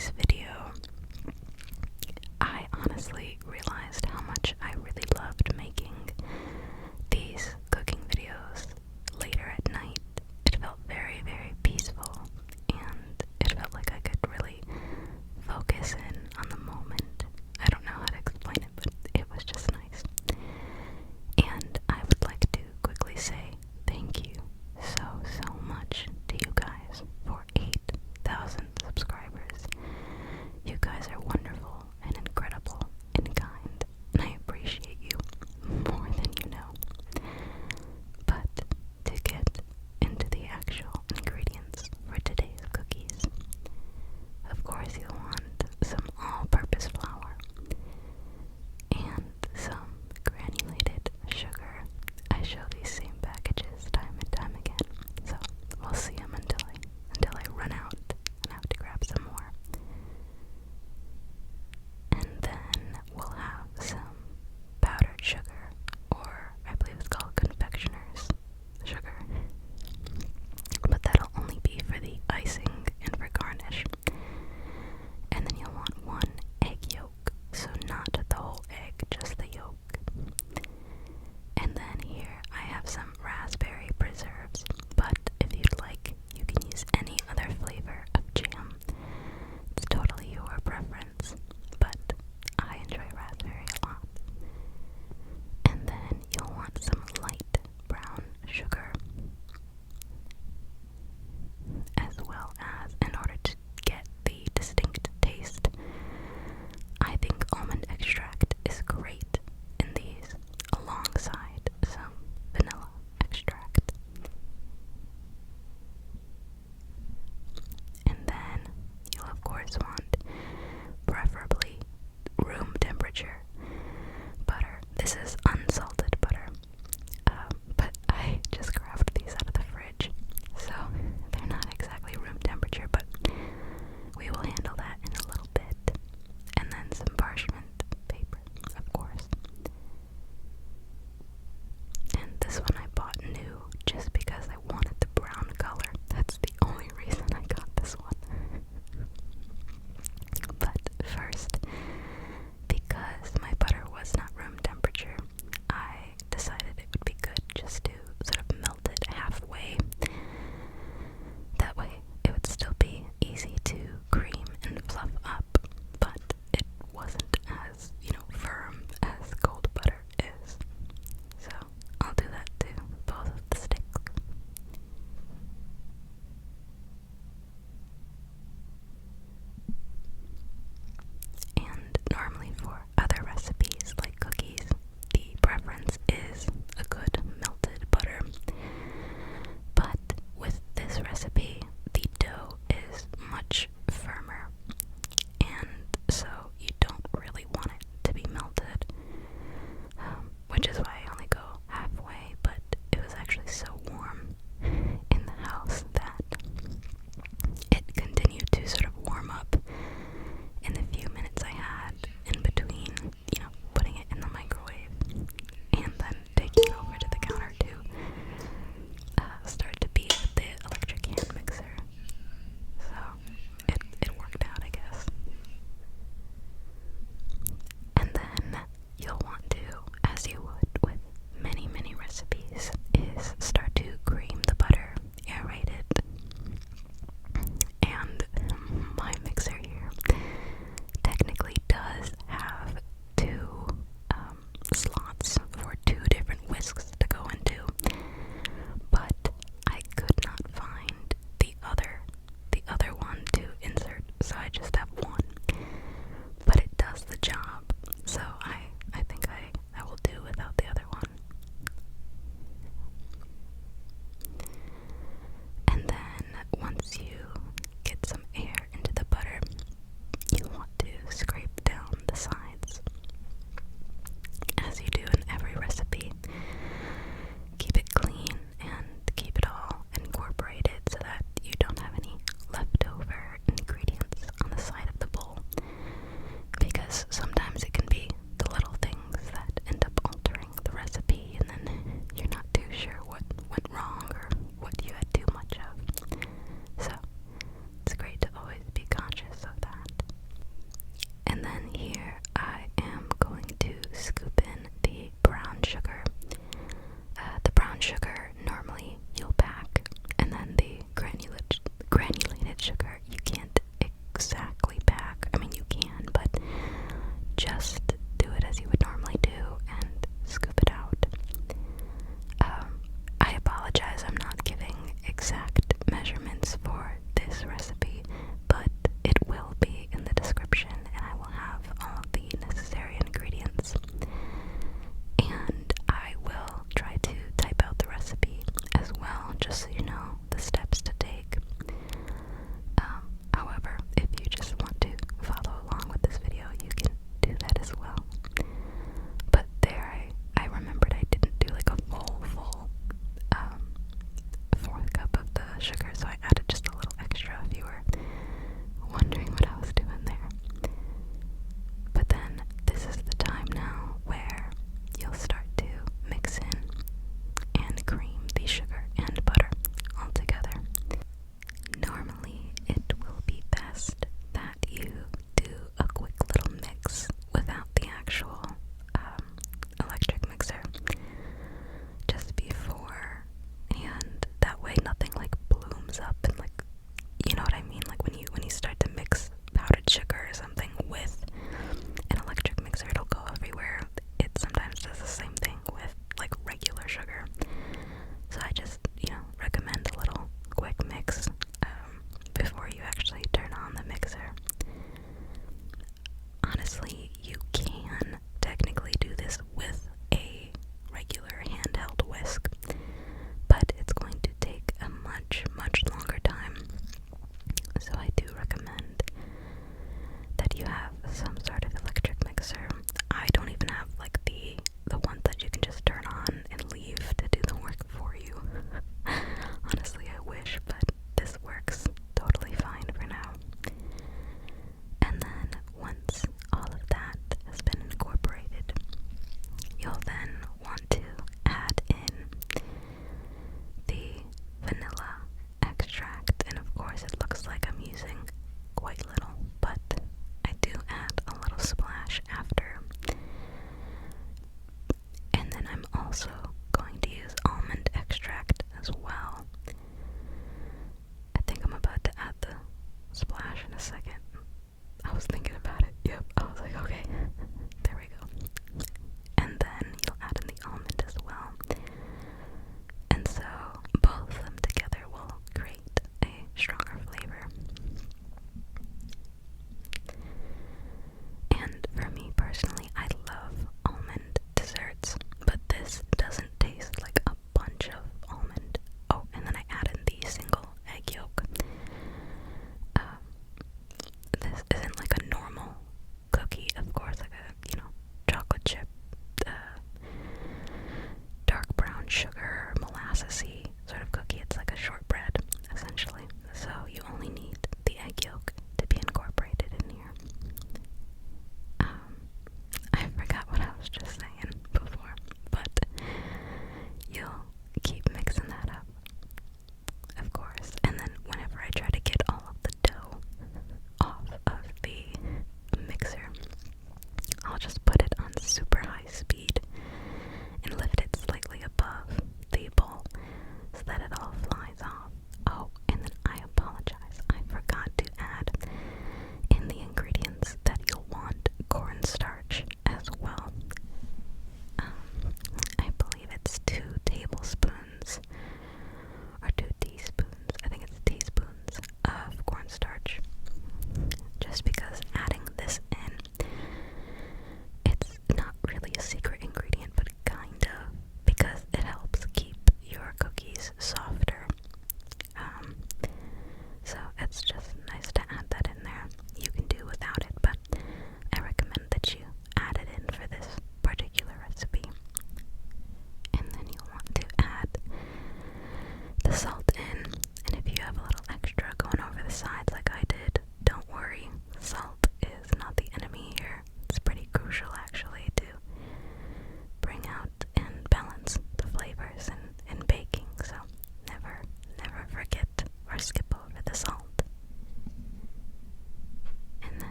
cookies video, I honestly realized how much I really loved making these cooking videos later at night. It felt very, very peaceful, and it felt like I could really focus in on the moment. I don't know how to explain it, but it was just nice. And I would like to quickly say thank you so much to you guys for 8,000 subscribers. You guys are wonderful and incredible and kind, and I appreciate you more than you know. But to get into the actual ingredients for today's cookies, of course you'll want some all-purpose flour and some granulated sugar. I show these same packages time and time again, so we'll see them until I run out and have to grab some more. And then we'll have some powdered sugar, or I believe it's called confectioner's sugar, but that'll only be for the icing and for garnish. And then you'll want 1 egg yolk, so not the whole egg, just the yolk. And then here I have some raspberry preserves, but if you'd like, you can use any other flavor of jam. It's totally your preference, but I enjoy raspberry a lot. And then you'll want some light brown sugar, as well as, in order to get the distinct taste, I think almond extract is great in these, alongside some vanilla extract. And then you'll of course want, preferably, room temperature butter. This is unsalted butter, but I just grabbed these out of the fridge, so they're not exactly room temperature, but we will handle that in a little bit. And then some parchment paper, of course. And this one I bought new just because I wanted the brown color. That's the only reason I got this one. But first, because my butter was not room temperature, I decided it would be good just to sort of melt it halfway. That way it would still be easy to cream and fluff up, but it wasn't as, firm as cold butter is. So I'll do that to both of the sticks. And normally for other recipes like cookies, the preference is a good melted butter. But with this recipe, the dough is much firmer, and so you don't really want it to be melted, which is why I only go halfway. But it was actually so warm in the house that it continued to sort of warm up in the few minutes I had in between, putting it in the microwave and then taking it over to the counter to start to beat with the electric hand mixer. So it worked out, I guess. And then you'll want to, as you would with many recipes, is start to cream the butter, aerate it. And my mixer here technically does have 2 slots for 2 different whisks to go into, but I could not find the other one to insert, so I just have one. But it does the job, so I think I will do without the other one. And then once you get some air into the butter, you want to scrape down the sides, as you do in every recipe. Keep it clean and keep it all incorporated so that you don't have any leftover ingredients on the side of the bowl, because sometimes it can be the little things that end up altering honestly, you can technically do this with a regular handheld whisk, but it's going to take a much longer time. So I do recommend that you have some sort of electric mixer. I don't even have like the one that you can just turn on and leave to do the work for you. Honestly, I wish, but this works totally fine for now. And then once all of that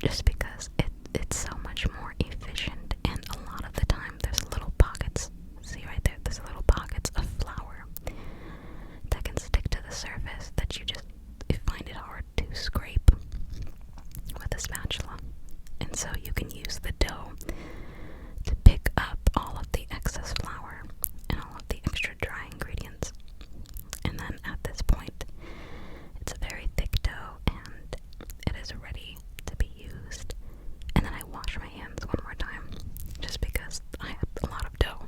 just because it's so much more efficient, and a lot of the time there's little pockets, see right there, there's little pockets of flour that can stick to the surface that you find it hard to scrape with a spatula. And so you can use the dough to pick up all of the excess flour and all of the extra dry ingredients. And then at this point, it's a very thick dough and it is ready to be used. And then I wash my hands one more time, just because I have a lot of dough,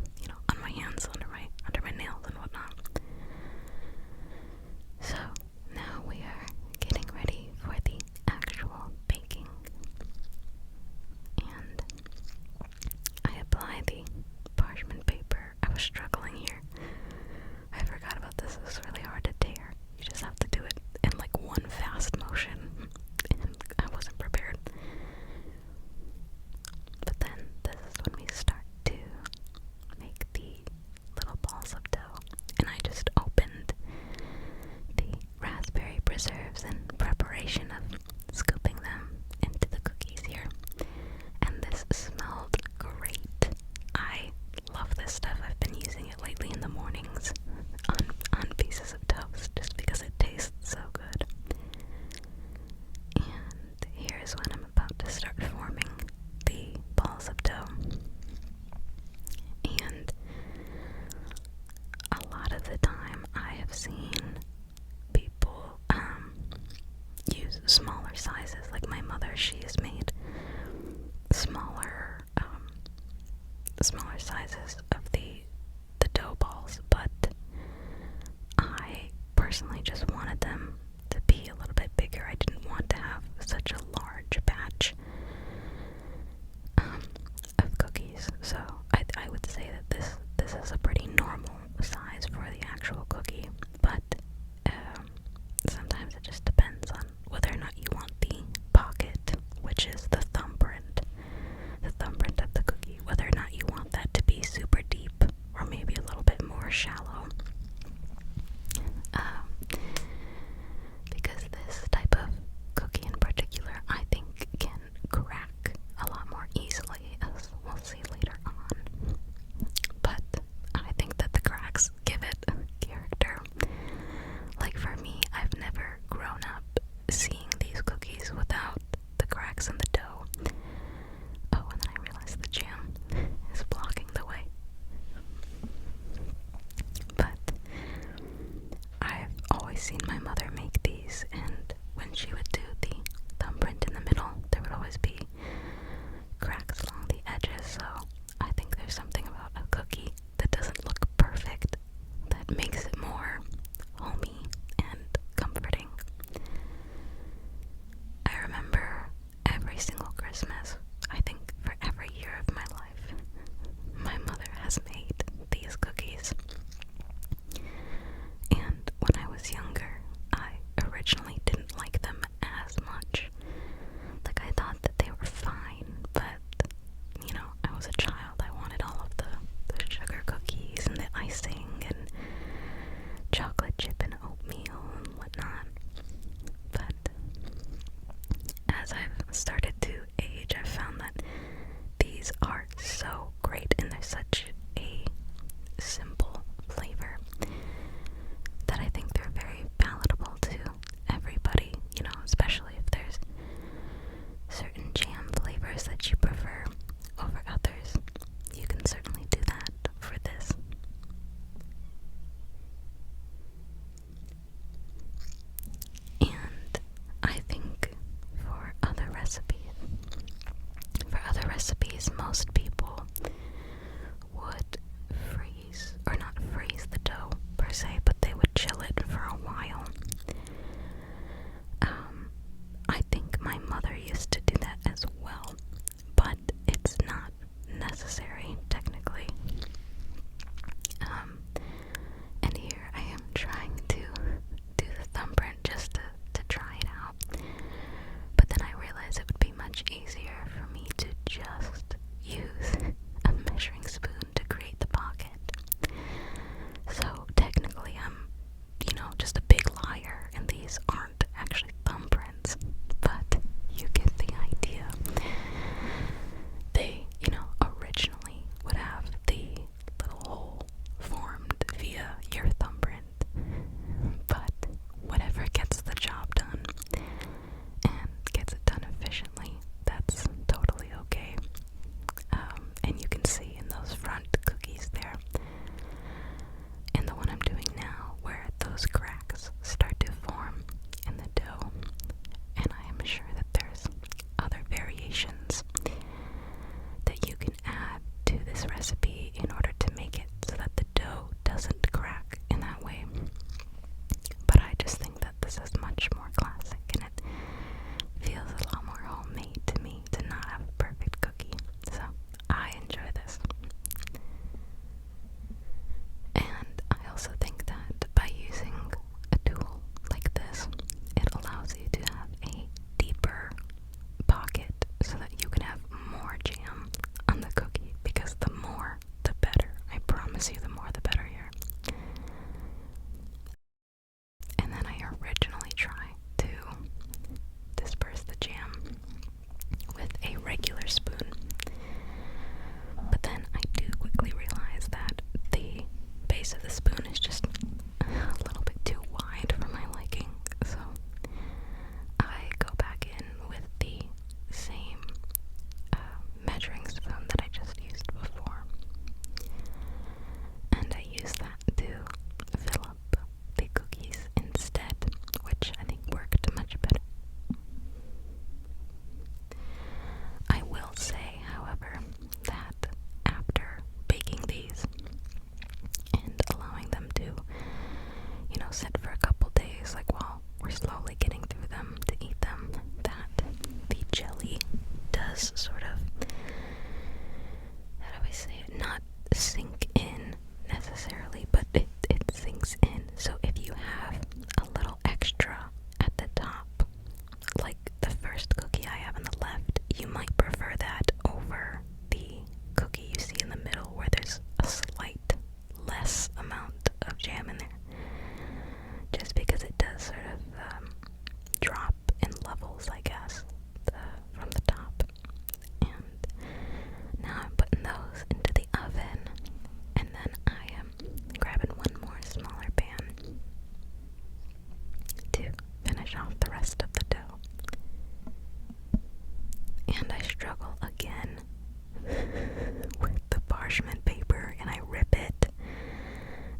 on my hands, under my nails and whatnot. So now we are getting ready for the actual baking. And I apply the parchment paper. I was struggling here. I forgot about this. It's really hard to tear. You just have to do it in like one fast motion. And I wasn't prepared. But then this is when we start to make the little balls of dough. And I just opened the raspberry preserves in preparation of scooping them into the cookies here. And this smelled great. I love this stuff. I've been using it lately in the mornings on pieces of toast just because it tastes so good. And here's when I'm about to start forming the balls of dough. And a lot of the time I have seen people use smaller sizes. Like my mother, she has made smaller sizes of the dough balls, but I personally just wanted them to be a little bit bigger. I didn't want to have such a large batch of cookies. So I would say that this is a pretty normal size for the actual cookie, but sometimes it just depends on whether or not you want the pocket, which is the thumbprint of the cookie, whether or not you want that to be super deep or maybe a little bit more shallow. Because this type of cookie in particular, I think, can crack a lot more easily, as we'll see later on. But I think that the cracks give it character. Like for me, I've never grown up seeing these cookies without the cracks in the dough. Oh, and then I realized the jam is blocking the way. But I've always seen my mother make these, and when she would do the thumbprint in the middle, there would always be cracks along the edges. So I think there's something about a cookie that doesn't look perfect that makes it more homey and comforting. I remember every single Christmas, I think for every year of my life, my mother has made these cookies. And when I was younger, I originally didn't like them as much. Like, I thought that they were fine, but, I was a child. I wanted all of the sugar cookies and the icing and chocolate chip and oatmeal and whatnot. But as I've started to age, I've found that these are so great, and they're such a simple flavor that I think they're very palatable to everybody, especially if there's certain jam flavors that you prefer over others. You can certainly do that for this. And I think for other recipes, most people would freeze, or not freeze the dough per se, but they would chill it for a while. I think my mother used to do that as well, but it's not necessary technically. And here I am trying to do the thumbprint just to try it out, but then I realized it would be much easier for me to just use a measuring spoon to create the pocket. So technically I'm, just a big jelly does sort of, how do I say it, not sink in necessarily, but it sinks in. So if you have a little extra at the top, like the first cookie I have on the left, you might prefer that over the cookie you see in the middle where there's a slight less amount of jam in there. Just because it does sort of drop in levels, I guess, from the top. And now I'm putting those into the oven, and then I am grabbing one more smaller pan to finish off the rest of the dough. And I struggle again with the parchment paper, and I rip it.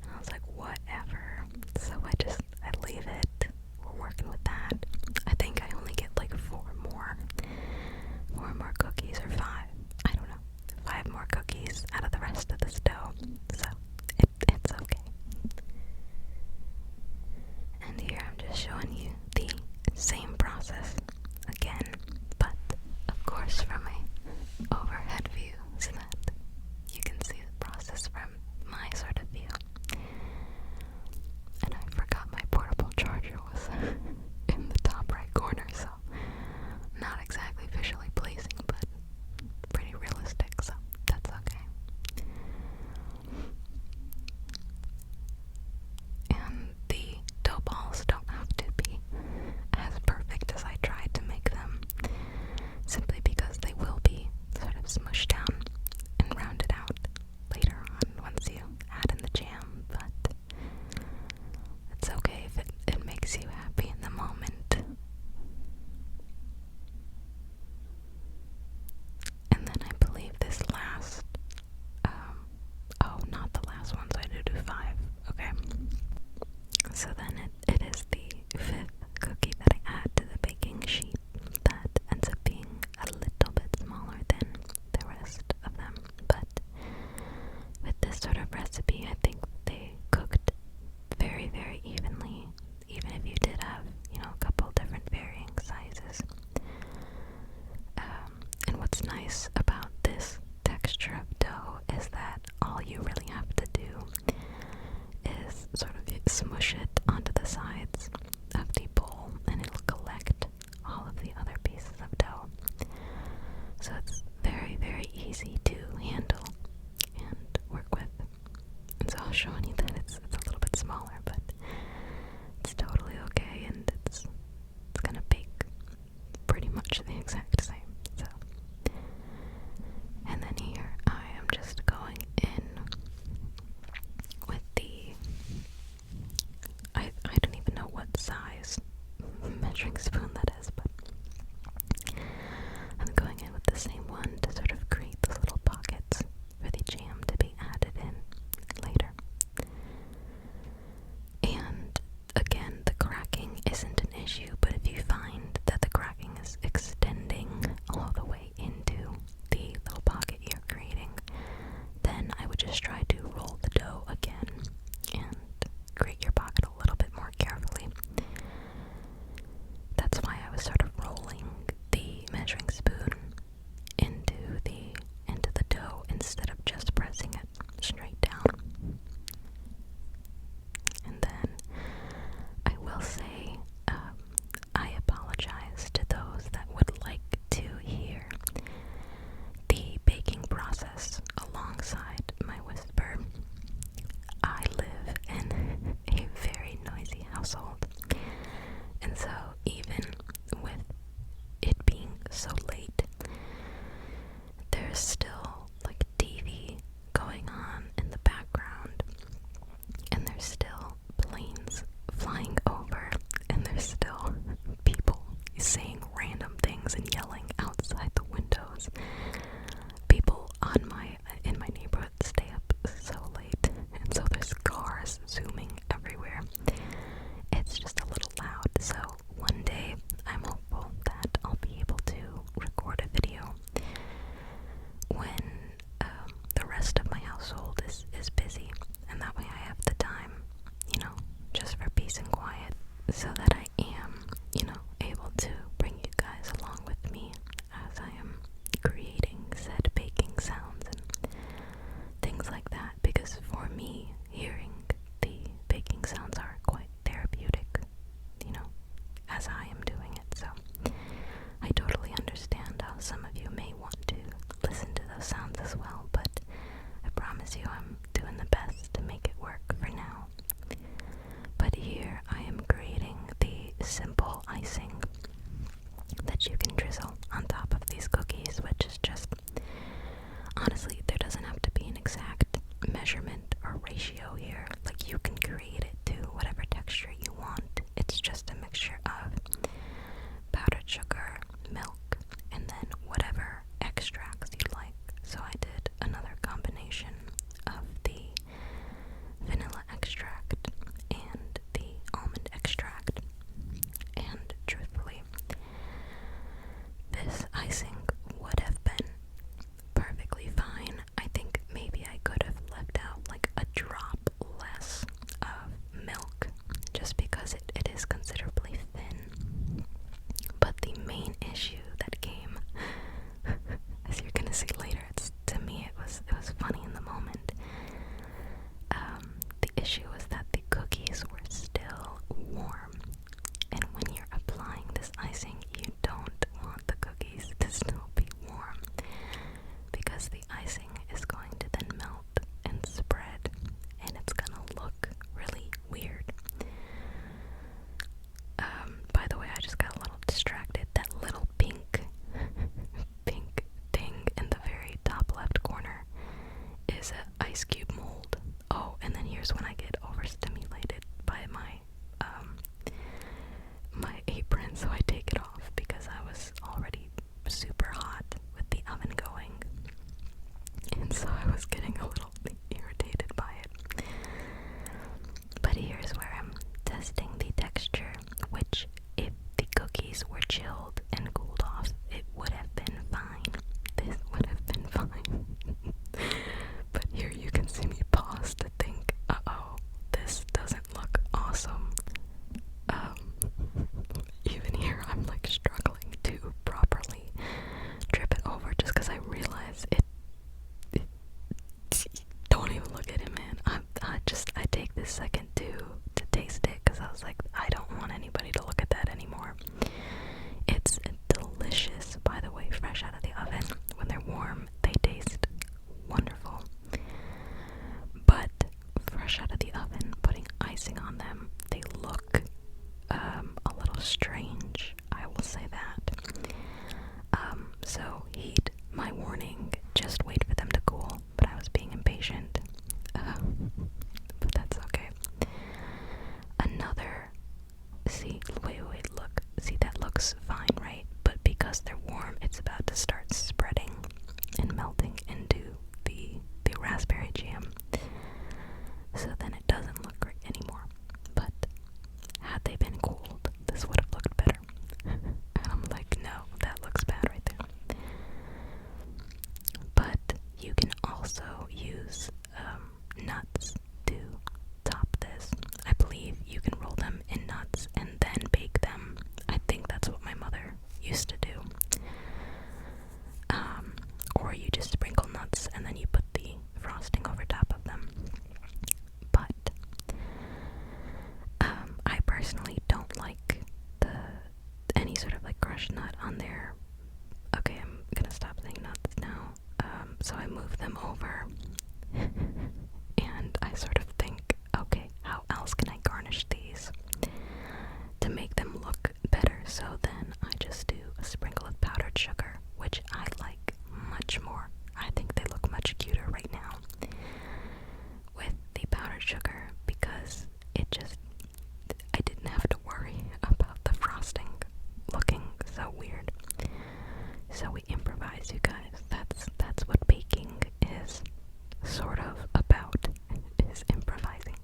And I was like, whatever. So I leave it. We're working with that. I think I only get like four more cookies, or 5. I don't know. 5 more cookies out of the rest of this dough. So it's okay. And here I'm just showing you the same process again, but of course from a overhead view so that you can see the process from my sort of view. And I forgot my portable charger was in the top right corner, so not exactly visually pleasing, but pretty realistic, so that's okay. And the dough balls don't have to be as perfect as I tried to make them, simply because they will be sort of smushed down and rounded out later on once you add in the jam, but it's okay if it makes you happy in the moment. And then I believe this last, not the last one, so I do 5, okay. So then it is the 5th cookie that I add to the baking sheet that ends up being a little bit smaller than the rest of them, but with this sort of recipe, I think they cooked very, very evenly, even if you did have, a couple different varying sizes. And what's nice about this texture of dough is that all you really have to do is sort of smush it onto the sides of the bowl, and it'll collect all of the other pieces of dough. So it's very, very easy to handle and work with. And so I'll show you that it's a little bit smaller, but it's totally okay, and it's gonna bake pretty much the exact same. So, and then here I am just going in with the I don't even know what size measuring spoon that is, but I'm going in with the same one to sort of create those little pockets for the jam to be added in later. And again, the cracking isn't an issue, but if you find that the cracking is extending all the way into the little pocket you're creating, then I would just try to roll the dough again and create your pocket a little bit more carefully. That's why I was sort of rolling the measuring spoon into the dough instead of just pressing it straight down. And then I will say, I apologize to those that would like to hear the baking process alongside my whisper. I live in a very noisy household, and so even with it being so late, there's still like TV going on in the background, and there's still planes flying over, and there's still people saying random things and yelling outside the windows. People in my neighborhood stay up so late, and so there's cars zooming everywhere. It's just a little loud, so one day I'm hopeful that I'll be able to record a video when the rest of my household is busy, and that way I have the time, just for peace and quiet, so that I am, able to bring you guys along with me start spreading and melting into the raspberry jam. So then it doesn't look great anymore. But had they been cooled, this would have looked better. And I'm like, no, that looks bad right there. But you can also use nuts to top this. I believe you can roll them in nuts and then bake them. I think that's what my mother used to do. Or you just sprinkle nuts and then you put the frosting over top of them. But I personally don't like any sort of like crushed nut on there. Okay, I'm gonna stop saying nuts now. So I move them over and I sort of think, okay, how else can I garnish these to make them look better? So then I just do a sprinkle of powdered sugar, which I like much more. I think they look much cuter right now with the powdered sugar because I didn't have to worry about the frosting looking so weird. So we improvise, you guys. That's what baking is sort of about, is improvising.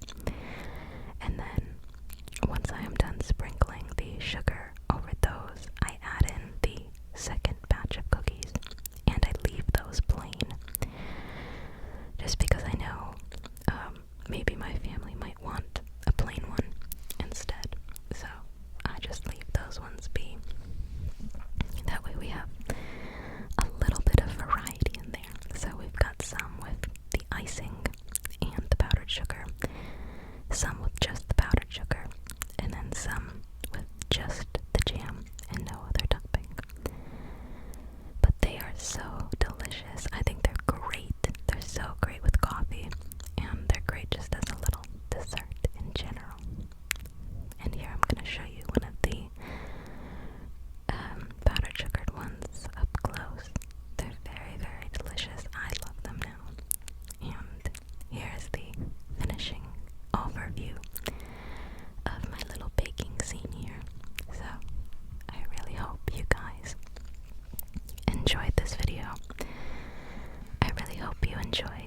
And then once I am done sprinkling the sugar over those, I add in the second batch of cookies and I leave those plain. Just because I know maybe my family might want a plain one instead. So I just leave those ones be. That way we have a little bit of variety in there. So we've got some with the icing and the powdered sugar, some with just the powdered sugar, and then some with just the jam and no other topping. But they are so delicious. I think they're great. They're so great with coffee, and they're great just as a little dessert in general. And here I'm going to show you one of the powdered sugared ones up close. They're very, very delicious. I love them now. And here's the finishing overview of my little baking scene here. So I really hope you guys enjoyed this video. I really hope you enjoy